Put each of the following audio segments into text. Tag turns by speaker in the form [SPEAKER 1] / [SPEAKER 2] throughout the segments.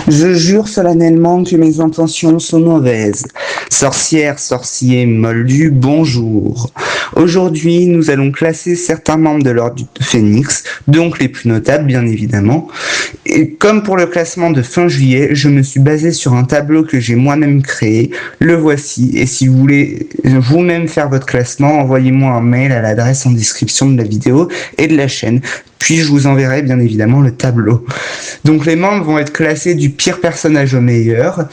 [SPEAKER 1] Je jure solennellement que mes intentions sont mauvaises. Sorcière, sorcier, moldu, bonjour. Aujourd'hui, nous allons classer certains membres de l'ordre du Phénix, donc les plus notables bien évidemment. Et comme pour le classement de fin juillet, je me suis basé sur un tableau que j'ai moi-même créé. Le voici, et si vous voulez vous-même faire votre classement, envoyez-moi un mail à l'adresse en description de la vidéo et de la chaîne. Puis je vous enverrai bien évidemment le tableau. Donc les membres vont être classés du pire personnage au meilleur.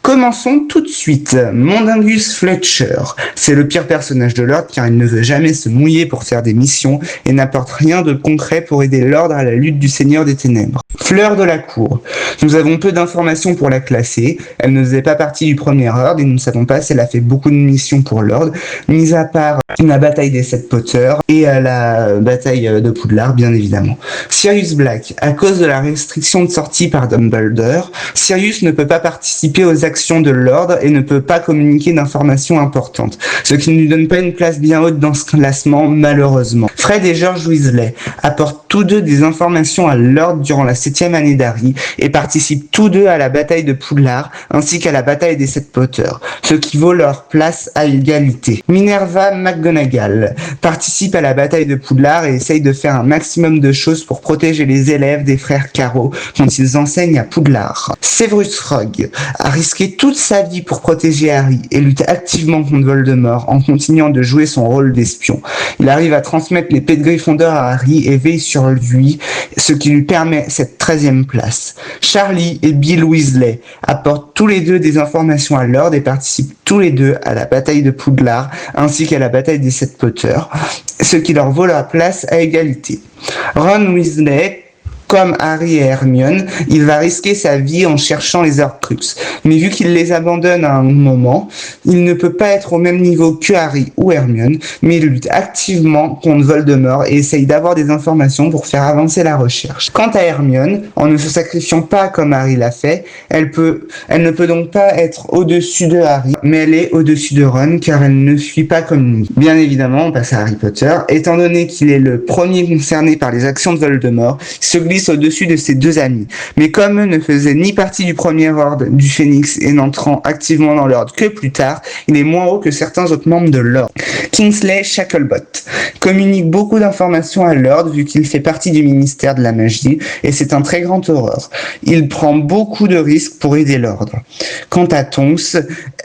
[SPEAKER 1] Commençons tout de suite. Mundungus Fletcher, c'est le pire personnage de l'ordre car il ne veut jamais se mouiller pour faire des missions et n'apporte rien de concret pour aider l'ordre à la lutte du Seigneur des Ténèbres. Fleur de la Cour. Nous avons peu d'informations pour la classer. Elle ne faisait pas partie du premier ordre et nous ne savons pas si elle a fait beaucoup de missions pour l'ordre, mis à part la bataille des 7 Potters et la bataille de Poudlard, bien évidemment. Sirius Black. À cause de la restriction de sortie par Dumbledore, Sirius ne peut pas participer aux actions de l'ordre et ne peut pas communiquer d'informations importantes, ce qui ne lui donne pas une place bien haute dans ce classement, malheureusement. Fred et George Weasley apportent tous deux des informations à l'ordre durant la 7e année d'Harry et participent tous deux à la bataille de Poudlard ainsi qu'à la bataille des 7 Potters, ce qui vaut leur place à égalité. Minerva McGonagall participe à la bataille de Poudlard et essaye de faire un maximum de choses pour protéger les élèves des frères Carrow quand ils enseignent à Poudlard. Severus Rogue a risqué toute sa vie pour protéger Harry et lutte activement contre Voldemort en continuant de jouer son rôle d'espion. Il arrive à transmettre les l'épée de Gryffondor à Harry et veille sur lui, ce qui lui permet cette 13e place. Charlie et Bill Weasley apportent tous les deux des informations à l'ordre et participent tous les deux à la bataille de Poudlard ainsi qu'à la bataille des 7 Potters, ce qui leur vaut la place à égalité. Ron Weasley, comme Harry et Hermione, il va risquer sa vie en cherchant les Horcruxes. Mais vu qu'il les abandonne à un moment, il ne peut pas être au même niveau que Harry ou Hermione, mais il lutte activement contre Voldemort et essaye d'avoir des informations pour faire avancer la recherche. Quant à Hermione, en ne se sacrifiant pas comme Harry l'a fait, elle ne peut donc pas être au-dessus de Harry, mais elle est au-dessus de Ron car elle ne fuit pas comme lui. Bien évidemment, on passe à Harry Potter. Étant donné qu'il est le premier concerné par les actions de Voldemort, il se glisse au-dessus de ses deux amis. Mais comme eux ne faisaient ni partie du premier ordre du Phénix et n'entrant activement dans l'ordre que plus tard, il est moins haut que certains autres membres de l'ordre. Kingsley Shacklebolt communique beaucoup d'informations à l'ordre vu qu'il fait partie du ministère de la magie et c'est un très grand horreur. Il prend beaucoup de risques pour aider l'ordre. Quant à Tonks,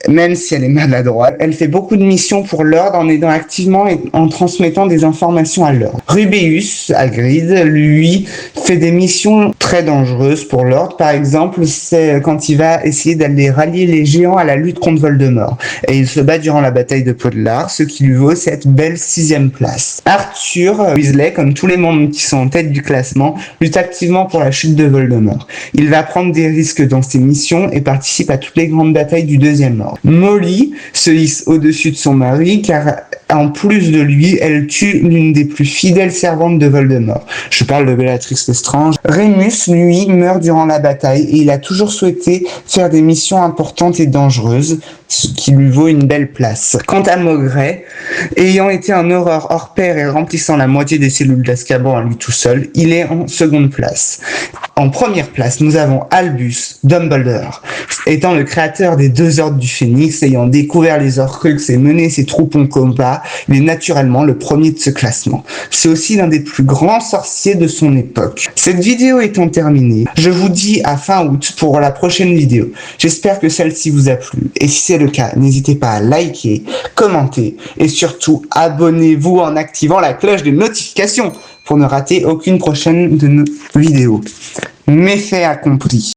[SPEAKER 1] même si elle est maladroite, elle fait beaucoup de missions pour l'ordre en aidant activement et en transmettant des informations à l'ordre. Rubeus Hagrid, lui, fait des missions très dangereuses pour l'ordre. Par exemple, c'est quand il va essayer d'aller rallier les géants à la lutte contre Voldemort. Et il se bat durant la bataille de Poudlard, ce qui lui vaut cette belle 6e place. Arthur Weasley, comme tous les membres qui sont en tête du classement, lutte activement pour la chute de Voldemort. Il va prendre des risques dans ses missions et participe à toutes les grandes batailles du 2e ordre. Molly se hisse au-dessus de son mari car en plus de lui, elle tue l'une des plus fidèles servantes de Voldemort. Je parle de Bellatrix Lestrange. Remus, lui, meurt durant la bataille et il a toujours souhaité faire des missions importantes et dangereuses, ce qui lui vaut une belle place. Quant à Maugrey, ayant été un horreur hors pair et remplissant la moitié des cellules d'Azkaban à lui tout seul, il est en seconde place. En première place, nous avons Albus Dumbledore. Étant le créateur des 2 ordres du Phénix, ayant découvert les Horcruxes et mené ses troupes en combat, il est naturellement le premier de ce classement. C'est aussi l'un des plus grands sorciers de son époque. Cette vidéo étant terminée, je vous dis à fin août pour la prochaine vidéo. J'espère que celle-ci vous a plu et si c'est le cas, n'hésitez pas à liker, commenter et surtout abonnez-vous en activant la cloche de notification pour ne rater aucune prochaine de nos vidéos. Méfait accompli.